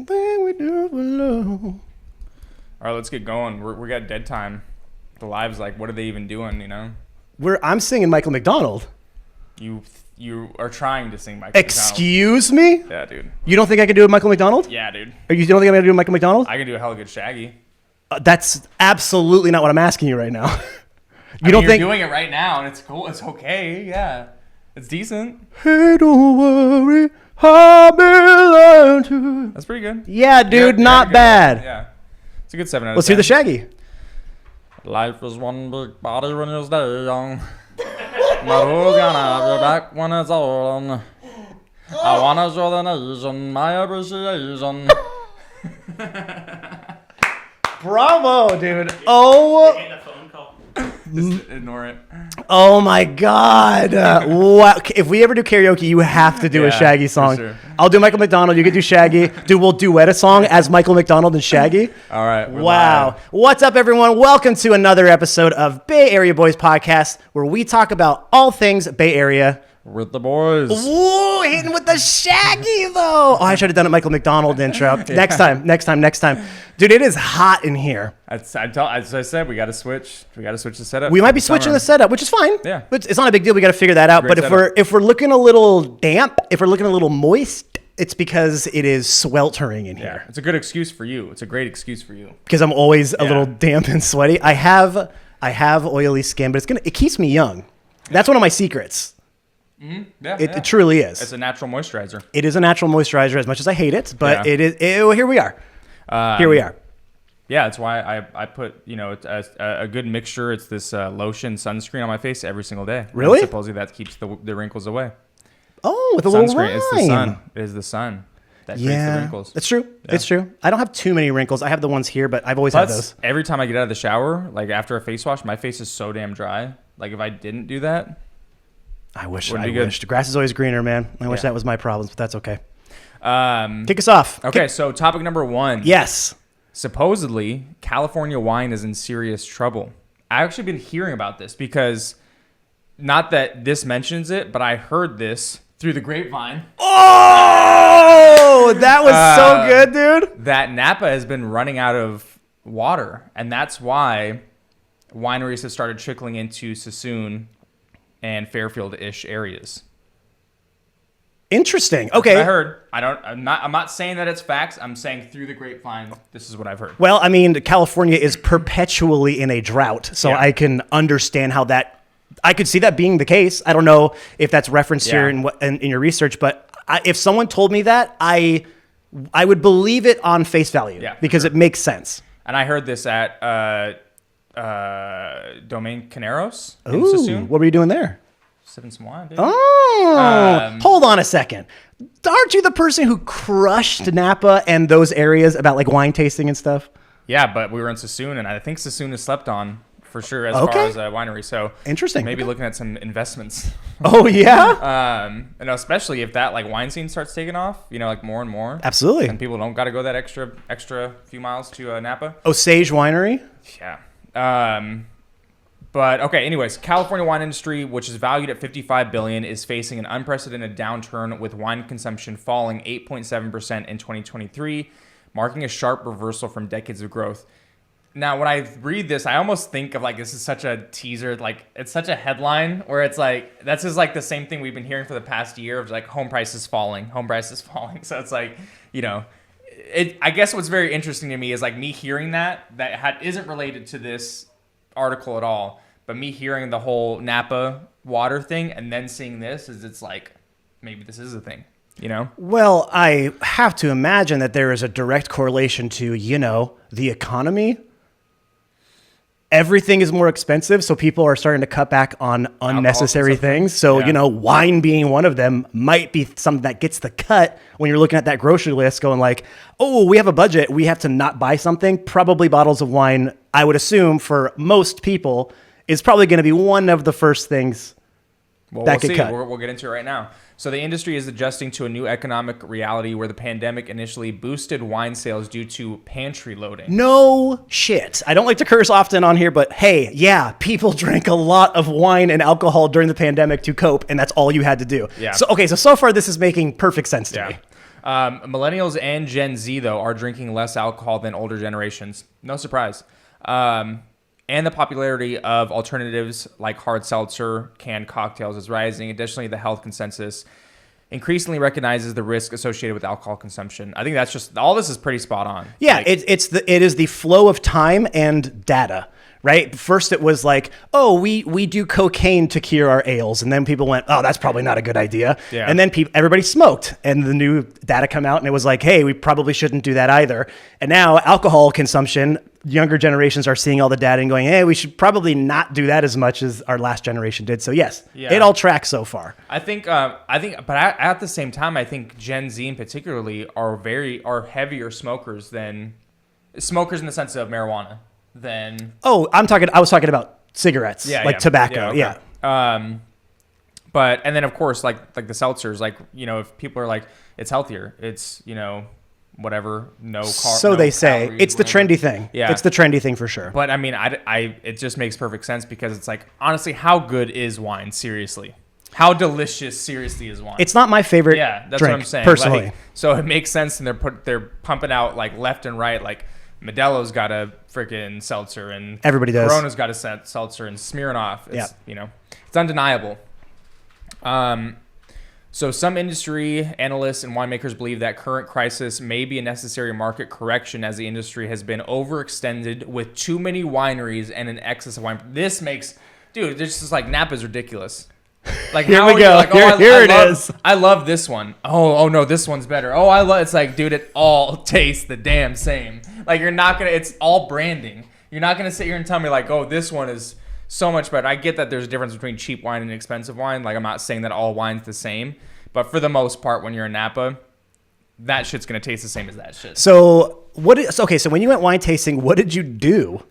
Then we do it alone. All right, let's get going. We got dead time. The live's like, what are they even doing? You know, I'm singing Michael McDonald. You are trying to sing Michael. Excuse me? Yeah, dude. You don't think I can do a Michael McDonald? Yeah, dude. Or you don't think I'm gonna do a Michael McDonald? I can do a hella good Shaggy. That's absolutely not what I'm asking you right now. You're doing it right now, and it's cool. It's okay. Yeah, it's decent. Hey, don't worry, I'll be there too. That's pretty good. Yeah, dude, not bad. Yeah, it's a good 7 out of 10. Let's hear the Shaggy. Life is one big body when you stay young, but who's gonna have your back when it's old? I wanna show the nation my appreciation. Bravo, dude. Oh. Just ignore it. Oh my God! Wow. If we ever do karaoke, you have to do a Shaggy song. Sure. I'll do Michael McDonald. You can do Shaggy. Dude, we'll duet a song as Michael McDonald and Shaggy. All right. Wow. Live. What's up, everyone? Welcome to another episode of Bay Area Boys Podcast, where we talk about all things Bay Area. With the boys. Ooh, hitting with the Shaggy though. Oh, I should have done a Michael McDonald intro. Next time. Dude, it is hot in here. As I said, we got to switch. We got to switch the setup. We might be switching the setup, which is fine. Yeah. But it's not a big deal. We got to figure that out. Great But setup. if we're looking a little damp, if we're looking a little moist, it's because it is sweltering in Yeah, here. it's a good excuse for you. It's a great excuse for you. Because I'm always a little damp and sweaty. I have oily skin, but it keeps me young. That's one of my secrets. Mm-hmm. Yeah, It truly is. It's a natural moisturizer. It is a natural moisturizer, as much as I hate it, but Yeah. it is. Here we are. Here we are. Yeah, that's why I put a good mixture. It's this lotion sunscreen on my face every single day. Really? And supposedly that keeps the wrinkles away. Oh, with a little Sunscreen. rhyme. It's the sun. It is the sun that creates the wrinkles. That's true. Yeah. It's true. I don't have too many wrinkles. I have the ones here, but I've always had those. Every time I get out of the shower, like after a face wash, my face is so damn dry. Like if I didn't do that, I wish. good. Grass is always greener, man. I wish that was my problems, but that's okay. um, Kick us off. okay. So topic number 1. Yes. Supposedly, California wine is in serious trouble. I've actually been hearing about this because, not that this mentions it, but I heard this through the grapevine. Oh, that was so good, dude. That Napa has been running out of water, and that's why wineries have started trickling into Sassoon and Fairfield-ish areas. Interesting. Okay. I heard. I'm not saying that it's facts. I'm saying through the grapevine, this is what I've heard. Well, I mean, California is perpetually in a drought, so Yeah. I can understand how that. I could see that being the case. I don't know if that's referenced here in your research, but if someone told me that, I would believe it on face value. Yeah, because it makes sense. And I heard this at Domaine Caneros in Ooh, Sassoon. what were you doing there? Sipping some wine, dude. Oh, hold on a second. Aren't you the person who crushed Napa and those areas about like wine tasting and stuff? Yeah, but we were in Sassoon, and I think Sassoon is slept on for sure as Okay. far as a winery. So Interesting. maybe Okay. looking at some investments. Oh, yeah? And especially if that like wine scene starts taking off, like more and more. Absolutely. And people don't got to go that extra few miles to Napa. Osage Winery? Yeah. But okay, anyways, California wine industry, which is valued at $55 billion, is facing an unprecedented downturn with wine consumption falling 8.7% in 2023, marking a sharp reversal from decades of growth. Now, when I read this, I almost think of like this is such a teaser, like it's such a headline where it's like that's just like the same thing we've been hearing for the past year of like home prices falling. So it's like, I guess what's very interesting to me is like me hearing that isn't related to this article at all, but me hearing the whole Napa water thing and then seeing this it's like maybe this is a thing, Well, I have to imagine that there is a direct correlation to, the economy. Everything is more expensive, so people are starting to cut back on unnecessary things. So, wine being one of them might be something that gets the cut when you're looking at that grocery list going like, oh, we have a budget. We have to not buy something. Probably bottles of wine, I would assume for most people, is probably going to be one of the first things that get cut. We'll get into it right now. So the industry is adjusting to a new economic reality where the pandemic initially boosted wine sales due to pantry loading. No shit. I don't like to curse often on here, but hey, yeah, people drank a lot of wine and alcohol during the pandemic to cope, and that's all you had to do. Yeah. So far this is making perfect sense to me. Millennials and Gen Z, though, are drinking less alcohol than older generations. No surprise. And the popularity of alternatives like hard seltzer, canned cocktails is rising. Additionally, the health consensus increasingly recognizes the risk associated with alcohol consumption. I think that's just, all this is pretty spot on. Yeah, it is the flow of time and data. Right? First, it was like, oh, we do cocaine to cure our ails. And then people went, oh, that's probably not a good idea. Yeah. And then everybody smoked. And the new data come out and it was like, hey, we probably shouldn't do that either. And now alcohol consumption, younger generations are seeing all the data and going, hey, we should probably not do that as much as our last generation did. So yes, It all tracks so far. I think, but at the same time, I think Gen Z in particularly are heavier smokers in the sense of marijuana. I was talking about cigarettes, tobacco. Yeah. Okay. But and then of course like the seltzers, like, you know, if people are like, it's healthier, it's, you know, whatever, so they say it's the trendy thing. Yeah, it's the trendy thing for sure. But I mean, it just makes perfect sense because it's like, honestly, how good is wine? Seriously, how delicious seriously is wine? It's not my favorite. Yeah, that's drink, what I'm saying personally. Like, so it makes sense, and they're pumping out like left and right, like. Modelo's got a freaking seltzer, and everybody does. Corona's got a seltzer, and Smirnoff. It's, you know, it's undeniable. So some industry analysts and winemakers believe that current crisis may be a necessary market correction as the industry has been overextended with too many wineries and an excess of wine. This makes, dude, this is like Napa's ridiculous. Like, here we go. Like, here it is. I love this one. Oh no, this one's better. Oh, I love. It's like, dude, it all tastes the damn same. Like, you're not gonna. It's all branding. You're not gonna sit here and tell me like, oh, this one is so much better. I get that there's a difference between cheap wine and expensive wine. Like, I'm not saying that all wine's the same, but for the most part, when you're in Napa, that shit's gonna taste the same as that shit. So so when you went wine tasting, what did you do?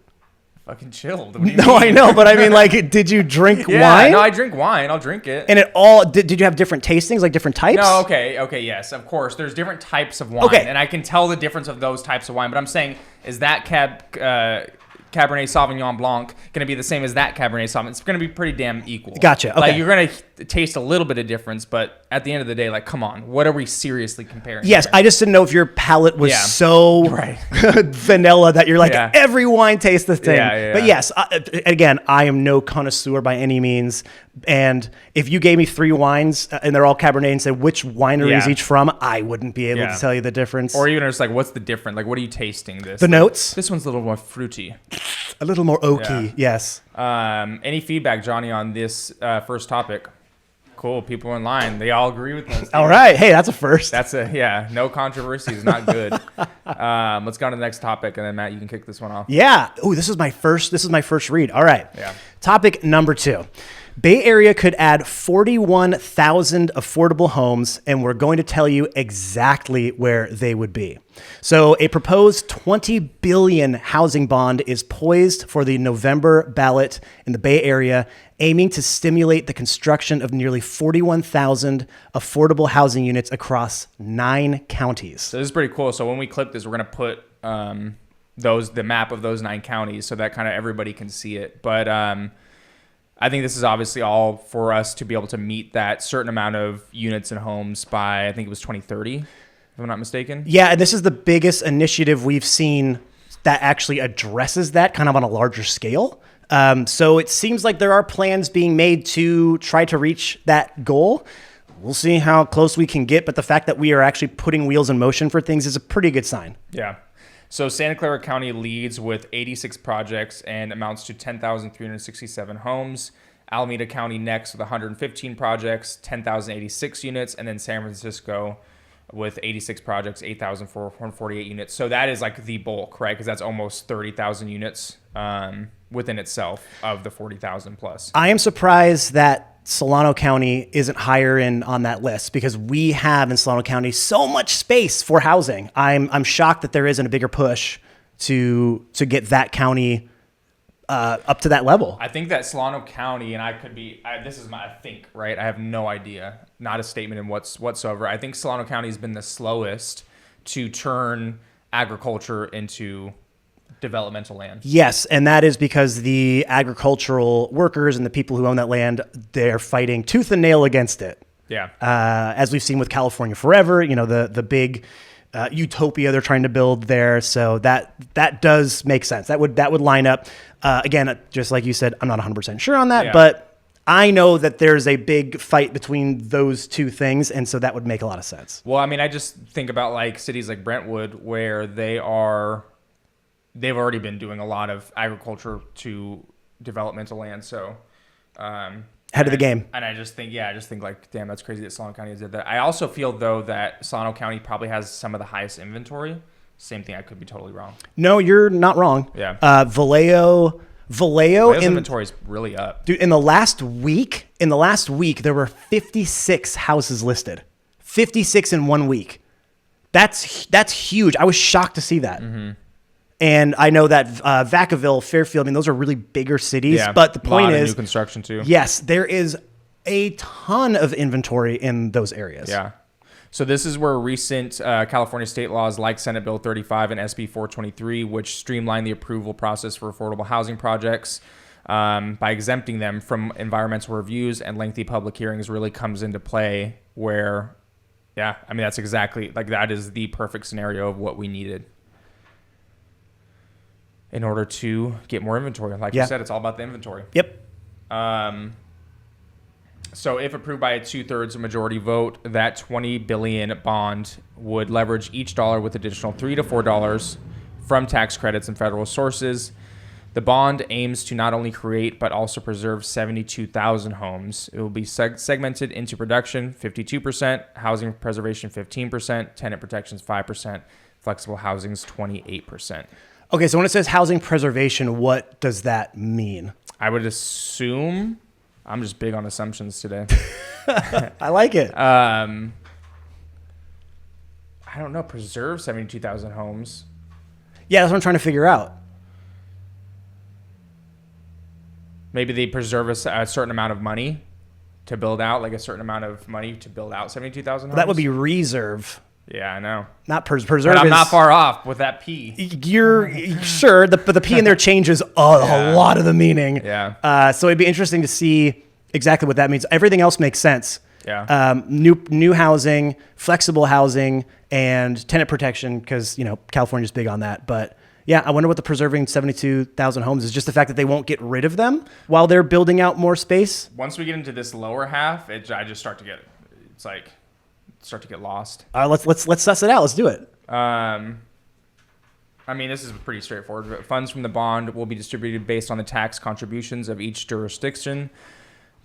Fucking chilled. I know, but I mean, like, did you drink wine? No, I drink wine. I'll drink it. And did you have different tastings, like different types? No, okay, yes, of course. There's different types of wine, and I can tell the difference of those types of wine. But I'm saying, is that Cabernet Sauvignon Blanc going to be the same as that Cabernet Sauvignon? It's going to be pretty damn equal. Gotcha. Okay. Like, you're going to taste a little bit of difference, but at the end of the day, like, come on, what are we seriously comparing? Yes, here? I just didn't know if your palate was so vanilla that you're like, every wine tastes the same. But yes, again, I am no connoisseur by any means. And if you gave me 3 wines and they're all Cabernet and said which winery is each from, I wouldn't be able to tell you the difference. Or even just like, what's the difference? Like, what are you tasting this? The notes? This one's a little more fruity. A little more oaky, yes. Any feedback, Johnny, on this first topic? Cool, people in line. They all agree with us. All right. Hey, that's a first. No controversy is not good. Let's go on to the next topic, and then Matt, you can kick this one off. Yeah. Oh, this is my first read. All right. Yeah. Topic number 2. Bay Area could add 41,000 affordable homes, and we're going to tell you exactly where they would be. So a proposed $20 billion housing bond is poised for the November ballot in the Bay Area, aiming to stimulate the construction of nearly 41,000 affordable housing units across 9 counties. So this is pretty cool. So when we clip this, we're going to put the map of those 9 counties so that kind of everybody can see it. But I think this is obviously all for us to be able to meet that certain amount of units and homes by, I think it was 2030, if I'm not mistaken. Yeah, and this is the biggest initiative we've seen that actually addresses that kind of on a larger scale. So it seems like there are plans being made to try to reach that goal. We'll see how close we can get, but the fact that we are actually putting wheels in motion for things is a pretty good sign. Yeah. So Santa Clara County leads with 86 projects and amounts to 10,367 homes. Alameda County next with 115 projects, 10,086 units. And then San Francisco with 86 projects, 8,448 units. So that is like the bulk, right? Because that's almost 30,000 units within itself of the 40,000 plus. I am surprised that Solano County isn't higher in on that list because we have in Solano County so much space for housing. I'm shocked that there isn't a bigger push to get that county up to that level. I think that Solano County, and this is my think, right? I have no idea, not a statement in whatsoever. I think Solano County has been the slowest to turn agriculture into developmental land. Yes, and that is because the agricultural workers and the people who own that land, they're fighting tooth and nail against it. Yeah. As we've seen with California Forever, the big utopia they're trying to build there. So that does make sense. That would line up. Again, just like you said, I'm not 100% sure on that, but I know that there's a big fight between those two things, and so that would make a lot of sense. Well, I mean, I just think about like cities like Brentwood, where they've already been doing a lot of agriculture to developmental land. So Head of the game. And I just think like, damn, that's crazy that Solano County did that. I also feel though that Solano County probably has some of the highest inventory. Same thing. I could be totally wrong. No, you're not wrong. Yeah. Vallejo's inventory is really up. Dude, in the last week, there were 56 houses listed. 56 in 1 week. That's huge. I was shocked to see that. Mm-hmm. And I know that Vacaville, Fairfield, I mean, those are really bigger cities. Yeah, but the point is, new construction too. Yes, there is a ton of inventory in those areas. Yeah. So this is where recent California state laws like Senate Bill 35 and SB 423, which streamline the approval process for affordable housing projects by exempting them from environmental reviews and lengthy public hearings, really comes into play where, yeah, I mean, that's exactly, like, that is the perfect scenario of what we needed in order to get more inventory. Like you said, it's all about the inventory. Yep. So if approved by a 2/3 majority vote, that $20 billion bond would leverage each dollar with additional $3 to $4 from tax credits and federal sources. The bond aims to not only create but also preserve 72,000 homes. It will be segmented into production 52%, housing preservation 15%, tenant protections 5%, flexible housings 28%. Okay, so when it says housing preservation, what does that mean? I would assume, I'm just big on assumptions today. I like it. I don't know, preserve 72,000 homes. Yeah, that's what I'm trying to figure out. Maybe they preserve a certain amount of money to build out, like a certain amount of money to build out 72,000 homes. That would be reserve. Yeah, I know. Not preserve. But I'm not far off with that P. You're sure, but the P in there changes a lot of the meaning. Yeah. So it'd be interesting to see exactly what that means. Everything else makes sense. Yeah. New housing, flexible housing, and tenant protection, because California's big on that. But yeah, I wonder what the preserving 72,000 homes is. Just the fact that they won't get rid of them while they're building out more space. Once we get into this lower half, I just start to get lost. Let's suss it out. Let's do it. I mean, this is pretty straightforward. Funds from the bond will be distributed based on the tax contributions of each jurisdiction.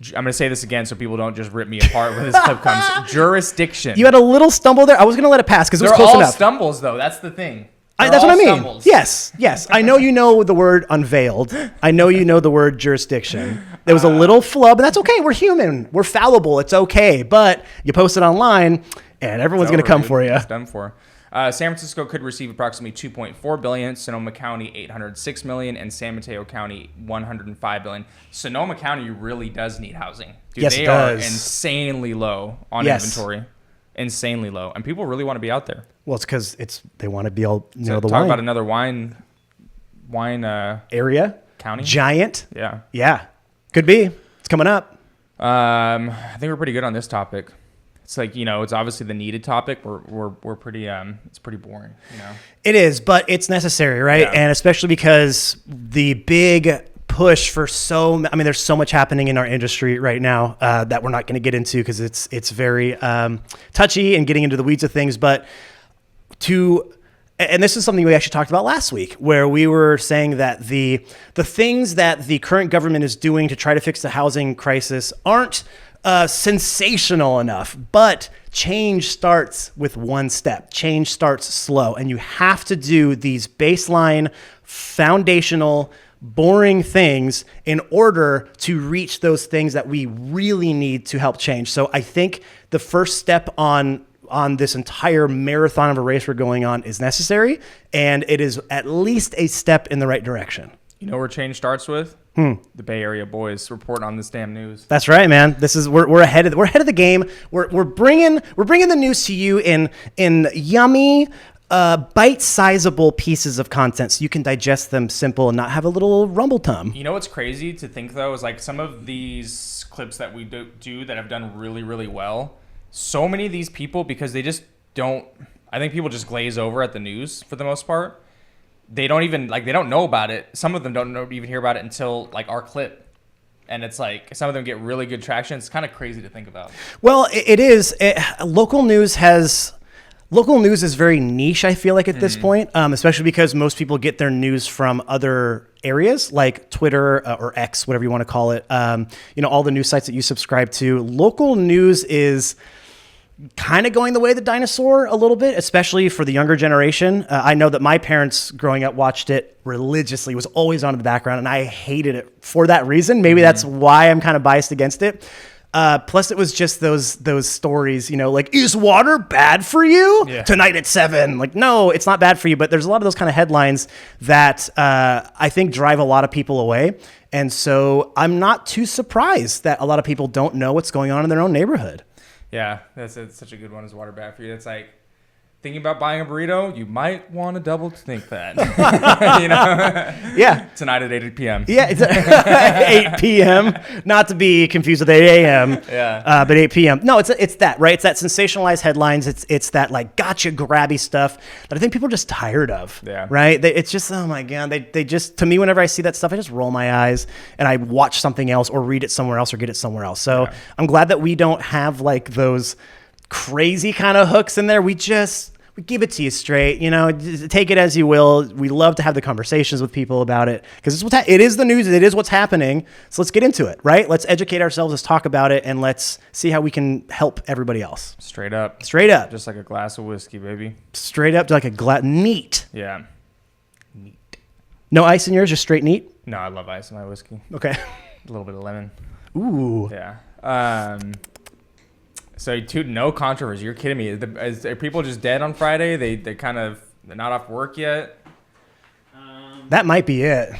I'm going to say this again so people don't just rip me apart when this clip comes. Jurisdiction. You had a little stumble there. I was going to let it pass because it was close enough. They're all stumbles, though. That's the thing. That's what I mean. Stumbles. Yes. I know you know the word unveiled. I know you know the word jurisdiction. There was a little flub, and that's okay. We're human. We're fallible. It's okay. But you post it online, and everyone's going to come for you. It's done for. San Francisco could receive approximately $2.4 billion, Sonoma County $806 million, and San Mateo County $105 billion. Sonoma County really does need housing. Dude, yes, they are insanely low on inventory. Insanely low, and people really want to be out there. Well, it's because they want to be all the wine. Talk about another wine area county giant. Yeah, could be. It's coming up. I think we're pretty good on this topic. It's like it's obviously the needed topic. We're pretty it's pretty boring. It is, but it's necessary, right? Yeah. And especially because the big push for there's so much happening in our industry right now that we're not going to get into because it's very touchy and getting into the weeds of things. But and this is something we actually talked about last week, where we were saying that the things that the current government is doing to try to fix the housing crisis aren't sensational enough, but change starts with one step. Change starts slow, and you have to do these baseline, foundational, boring things in order to reach those things that we really need to help change. So I think the first step on this entire marathon of a race we're going on is necessary, and it is at least a step in the right direction. You know where change starts with? The Bay Area boys reporting on this damn news. That's right, man. We're ahead of the game. We're bringing the news to you in yummy, bite-sizable pieces of content so you can digest them simple and not have a little rumble tum. You know what's crazy to think, though, is like some of these clips that we do that have done really, really well. So many of these people, because they just don't, I think people just glaze over at the news for the most part. They don't even, like, they don't know about it. Some of them don't even hear about it until, like, our clip. And it's like, some of them get really good traction. It's kind of crazy to think about. Well, it is. Local news is very niche, I feel like, at this point, especially because most people get their news from other areas like Twitter or X, whatever you want to call it. All the news sites that you subscribe to. Local news is kind of going the way of the dinosaur a little bit, especially for the younger generation. I know that my parents growing up watched it religiously. It was always on in the background, and I hated it for that reason. Maybe that's why I'm kind of biased against it. Plus, it was just those stories, like, is water bad for you? Yeah. Tonight at 7. Like, no, it's not bad for you. But there's a lot of those kind of headlines that I think drive a lot of people away. And so I'm not too surprised that a lot of people don't know what's going on in their own neighborhood. Yeah, it's such a good one. Is water bad for you? It's like thinking about buying a burrito. You might want to double think that. Yeah. Tonight at 8 p.m. Yeah, it's 8 p.m. Not to be confused with 8 a.m. Yeah. But 8 p.m. No, it's that, right? It's that sensationalized headlines. It's that like gotcha grabby stuff that I think people are just tired of. Yeah. Right? It's just, oh my God. They just, to me, whenever I see that stuff, I just roll my eyes and I watch something else or read it somewhere else or get it somewhere else. So I'm glad that we don't have like those crazy kind of hooks in there. We give it to you straight, take it as you will. We love to have the conversations with people about it because it is the news. It is what's happening. So let's get into it, right? Let's educate ourselves. Let's talk about it, and let's see how we can help everybody else. Straight up. Just like a glass of whiskey, baby. Straight up, like a glass. Neat. Yeah. Neat. No ice in yours, just straight neat? No, I love ice in my whiskey. Okay. A little bit of lemon. Ooh. Yeah. So, dude, no controversy. You're kidding me. Are people just dead on Friday? They're not off work yet? That might be it.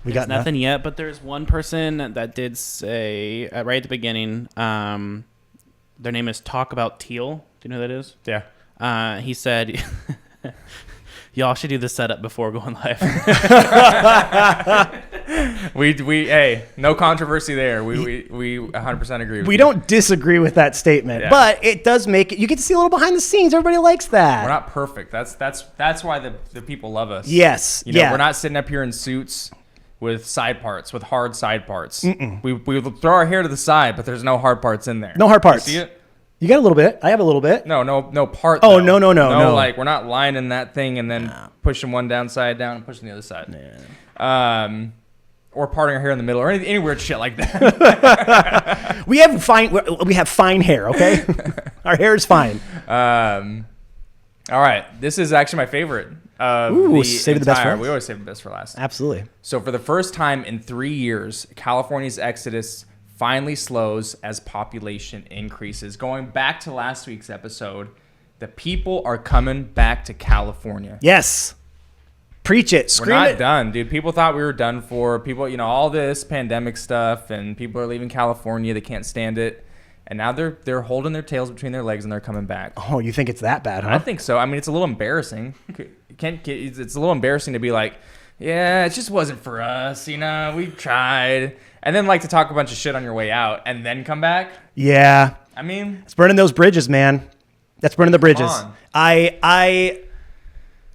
We got nothing yet, but there's one person that did say right at the beginning, their name is Talk About Teal. Do you know who that is? Yeah. He said, y'all should do the setup before going live. Hey, no controversy there. We 100% agree with We you. don't disagree with that statement, but it does make it, you get to see a little behind the scenes. Everybody likes that. We're not perfect. That's why the people love us. Yes. We're not sitting up here in suits with side parts, with hard side parts. We throw our hair to the side, but there's no hard parts in there. No hard parts. You see it? You got a little bit. I have a little bit. No part. Oh, though. No. Like, we're not lining that thing and then pushing one side down and pushing the other side. Yeah. Or parting our hair in the middle, or any weird shit like that. We have fine hair, okay? Our hair is fine. All right. This is actually my favorite. Save the best for last. We always save the best for last. Absolutely. So for the first time in 3 years, California's exodus finally slows as population increases. Going back to last week's episode, the people are coming back to California. Yes. Preach it. Scream it. We're not done, dude. People thought we were done for. People, all this pandemic stuff, and people are leaving California. They can't stand it. And now they're holding their tails between their legs and they're coming back. Oh, you think it's that bad, huh? I think so. I mean, it's a little embarrassing. It's a little embarrassing to be like, yeah, it just wasn't for us. We tried. And then to talk a bunch of shit on your way out and then come back. Yeah. I mean, it's burning those bridges, man. That's burning the bridges.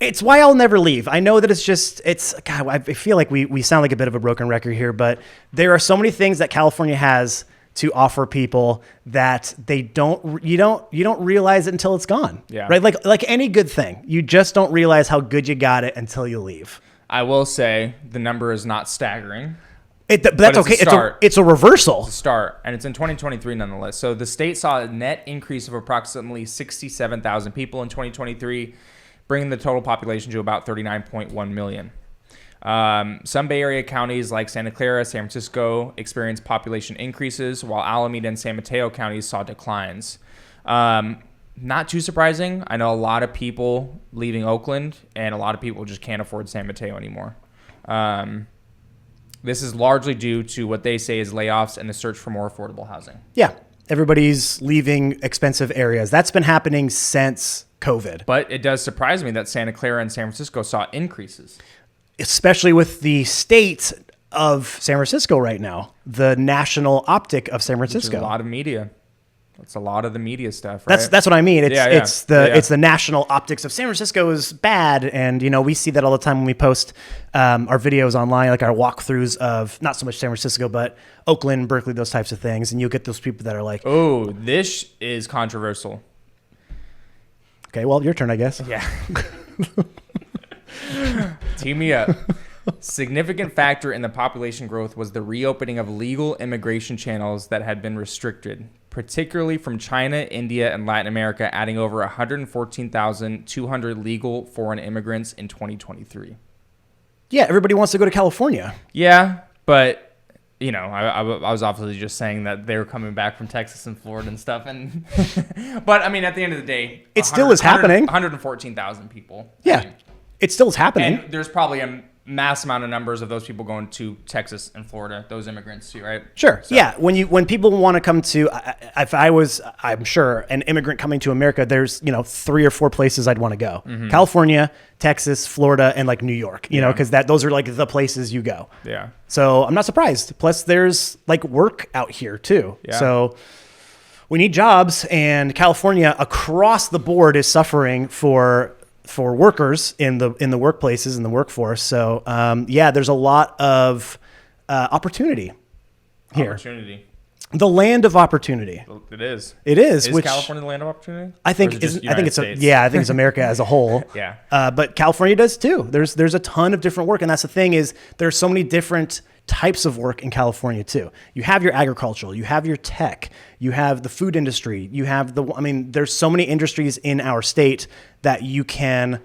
It's why I'll never leave. I know that God, I feel like we sound like a bit of a broken record here, but there are so many things that California has to offer people that you don't realize it until it's gone. Yeah. Right? Like any good thing. You just don't realize how good you got it until you leave. I will say the number is not staggering. But that's okay. It's a reversal. It's a start, and it's in 2023 nonetheless. So the state saw a net increase of approximately 67,000 people in 2023, bringing the total population to about 39.1 million. Some Bay Area counties like Santa Clara, San Francisco experienced population increases, while Alameda and San Mateo counties saw declines. Not too surprising. I know a lot of people leaving Oakland, and a lot of people just can't afford San Mateo anymore. This is largely due to what they say is layoffs and the search for more affordable housing. Yeah. Everybody's leaving expensive areas. That's been happening since COVID. But it does surprise me that Santa Clara and San Francisco saw increases. Especially with the state of San Francisco right now, the national optic of San Which is Francisco. a lot of media. That's a lot of the media stuff, right? That's what I mean. It's Yeah. the national optics of San Francisco is bad, and we see that all the time when we post our videos online, like our walkthroughs of not so much San Francisco, but Oakland, Berkeley, those types of things, and you'll get those people that are like, oh, this is controversial. okay, well, your turn, I guess. Yeah. Tee me up. Significant factor in the population growth was the reopening of legal immigration channels that had been restricted, particularly from China, India, and Latin America, adding over 114,200 legal foreign immigrants in 2023. Yeah, everybody wants to go to California. Yeah, but I was obviously just saying that they were coming back from Texas and Florida and stuff, and but I mean, at the end of the day, It still is happening. 114,000 people. Yeah, I mean, it still is happening. and there's probably a mass amount of numbers of those people going to Texas and Florida, those immigrants too, right? Sure. So- Yeah. When people want to come to, if I was, I'm sure, an immigrant coming to America, there's 3 or 4 places I'd want to go: California, Texas, Florida, and like New York. Because those are like the places you go. Yeah. So I'm not surprised. Plus, there's like work out here too. Yeah. So we need jobs, and California across the board is suffering for workers in the workplaces, in the workforce. So there's a lot of opportunity here. Opportunity. The land of opportunity. It is. It is. Is which California the land of opportunity? I think Or is it just I think United it's States? I think it's America as a whole. Yeah. But California does too. There's a ton of different work, and that's the thing is there's so many different types of work in California too. You have your agricultural, you have your tech, you have the food industry, you have there's so many industries in our state that you can.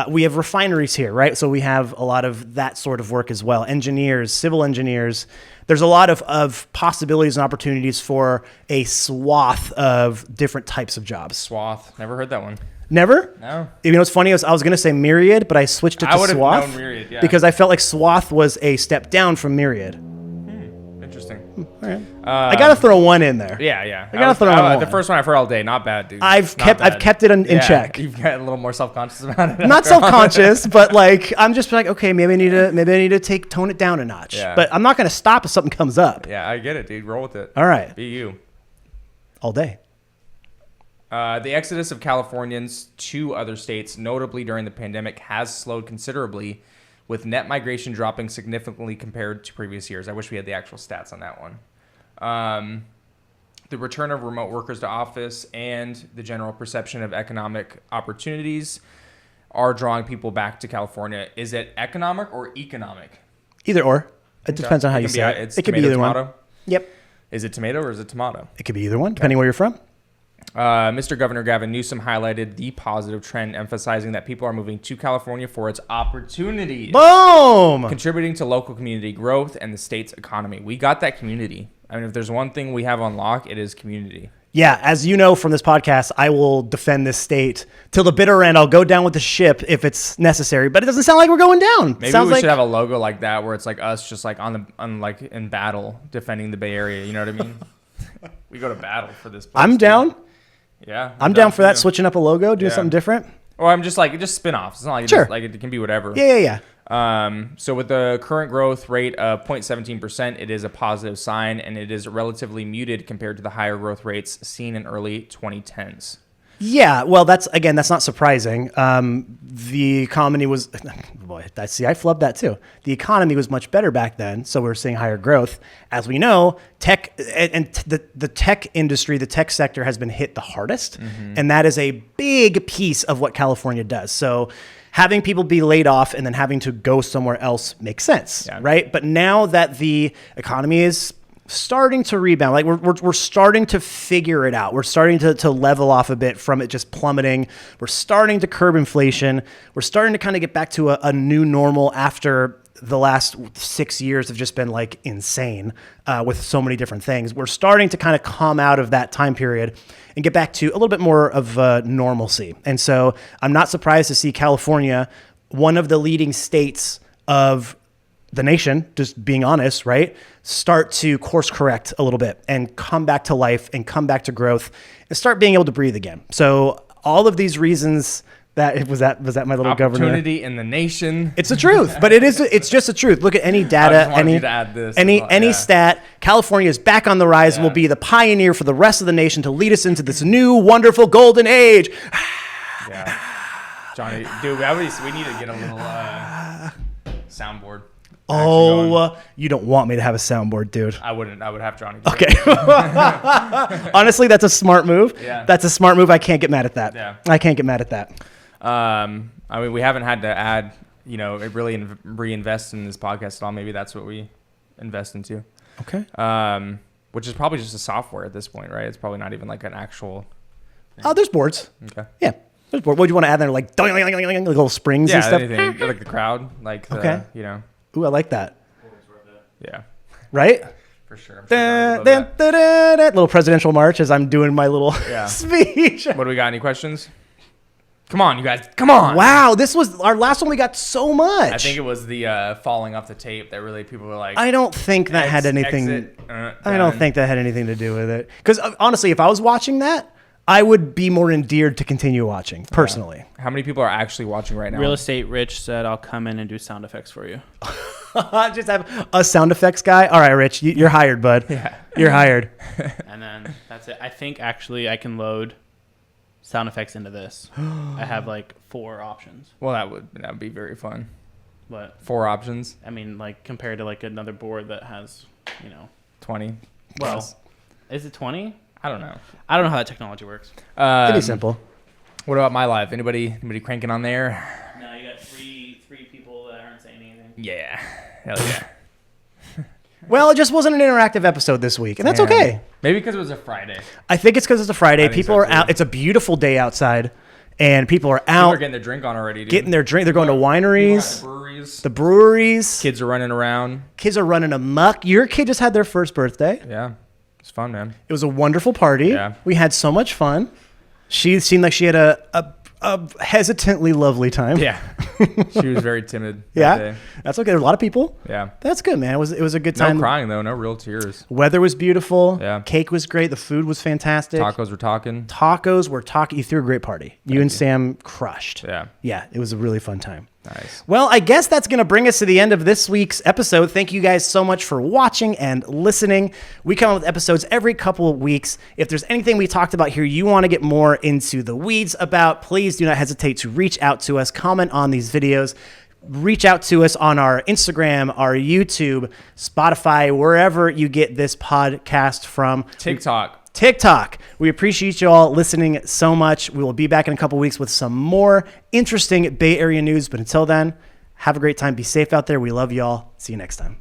We have refineries here, right? So we have a lot of that sort of work as well. Engineers, civil engineers. There's a lot of possibilities and opportunities for a swath of different types of jobs. Swath. Never heard that one. Never? No. What's funny is I was going to say myriad, but I switched it to I would have swath. known myriad, yeah. Because I felt like swath was a step down from myriad. Interesting. All right. I got to throw one in there. Yeah. I gotta throw in The one. first one I've heard all day. Not bad, dude. I've Not bad. kept it in check. You've got a little more self-conscious about it. Not self-conscious, but like I'm just like, okay, maybe I need to tone it down a notch. Yeah. But I'm not going to stop if something comes up. Yeah, I get it, dude. Roll with it. All right. Be you. All day. The exodus of Californians to other states, notably during the pandemic, has slowed considerably, with net migration dropping significantly compared to previous years. I wish we had the actual stats on that one. The return of remote workers to office and the general perception of economic opportunities are drawing people back to California. Is it economic or economic? Either or. It depends on how you say it. It could be either tomato. one. Yep. Is it tomato or is it tomato? It could be either one, depending where you're from. Mr. Governor Gavin Newsom highlighted the positive trend, emphasizing that people are moving to California for its opportunities, Boom! contributing to local community growth and the state's economy. We got that community. I mean, if there's one thing we have on lock, it is community. Yeah, as you know from this podcast, I will defend this state till the bitter end. I'll go down with the ship if it's necessary, but it doesn't sound like we're going down. Maybe Sounds we like should have a logo like that, where it's like us just like on like in battle defending the Bay Area. You know what I mean? We go to battle for this place. I'm down. Yeah, I'm down for that. too. Switching up a logo, doing Yeah. something different. Or I'm just like just spin-offs. It's not like it Sure. just, like it can be whatever. Yeah. So with the current growth rate of 0.17%, it is a positive sign, and it is relatively muted compared to the higher growth rates seen in early 2010s. Yeah, well, that's not surprising. The economy was, boy, I flubbed that too. The economy was much better back then, so we're seeing higher growth. As we know, tech and the tech industry, the tech sector has been hit the hardest, and that is a big piece of what California does. So having people be laid off and then having to go somewhere else makes sense, right? But now that the economy is starting to rebound, like we're starting to figure it out. We're starting to level off a bit from it just plummeting. We're starting to curb inflation. We're starting to kind of get back to a new normal after the last 6 years have just been like insane with so many different things. We're starting to kind of come out of that time period and get back to a little bit more of normalcy. And so I'm not surprised to see California, one of the leading states of the nation, just being honest, right, start to course correct a little bit and come back to life and come back to growth and start being able to breathe again. So all of these reasons Was that my little governor? Opportunity in the nation. It's the truth, but it's just the truth. Look at any data, any stat. California is back on the rise and will be the pioneer for the rest of the nation to lead us into this new wonderful golden age. Yeah. Johnny, dude, we need to get a little soundboard. Oh, you don't want me to have a soundboard, dude. I wouldn't. I would have Johnny. Okay. Honestly, that's a smart move. Yeah. That's a smart move. I can't get mad at that. Yeah. I can't get mad at that. I mean, we haven't had to add, really reinvest in this podcast at all. Maybe that's what we invest into. Okay. Which is probably just a software at this point, right? It's probably not even like an actual thing. Oh, there's boards. Okay. Yeah. There's boards. What do you want to add there? Like little springs and stuff? Anything. Like the crowd. Okay. Ooh, I like that. Yeah. Right? For sure. I'm sure Little presidential march as I'm doing my little speech. What do we got? Any questions? Come on, you guys. Come on. Wow, this was our last one. We got so much. I think it was the falling off the tape that really people were like. I don't think that had anything. I don't think that had anything to do with it. Because honestly, if I was watching that, I would be more endeared to continue watching personally. Yeah. How many people are actually watching right now? Real Estate Rich said, "I'll come in and do sound effects for you." Just have a sound effects guy. All right, Rich, you're hired, bud. Yeah, you're hired. And then that's it. I think actually I can load sound effects into this. I have like 4 options. Well, that would be very fun. But 4 options. I mean, like compared to like another board that has, 20. Well, is it 20? I don't know. I don't know how that technology works. Pretty simple. What about my live? Anybody cranking on there? No, you got three people that aren't saying anything. Yeah. Hell yeah. Well, it just wasn't an interactive episode this week, and that's okay. Maybe because it was a Friday. I think it's because it's a Friday. People so are too. out. It's a beautiful day outside, and people are People out are getting their drink on already, dude. getting their drink. They're going to wineries, the breweries. Kids are running around. Kids are running amok. Your kid just had their first birthday. Yeah. It's fun, man. It was a wonderful party. Yeah. We had so much fun. She seemed like she had a hesitantly lovely time. Yeah. She was very timid. Yeah. That day. That's okay. There were a lot of people. Yeah. That's good, man. It was a good time. No crying, though. No real tears. Weather was beautiful. Yeah. Cake was great. The food was fantastic. Tacos were talking. You threw a great party. You and Sam crushed. Yeah. Yeah. It was a really fun time. Nice. Well, I guess that's going to bring us to the end of this week's episode. Thank you guys so much for watching and listening. We come up with episodes every couple of weeks. If there's anything we talked about here you want to get more into the weeds about, please do not hesitate to reach out to us, comment on these videos, reach out to us on our Instagram, our YouTube, Spotify, wherever you get this podcast from. TikTok. We appreciate you all listening so much. We will be back in a couple weeks with some more interesting Bay Area news. But until then, have a great time. Be safe out there. We love you all. See you next time.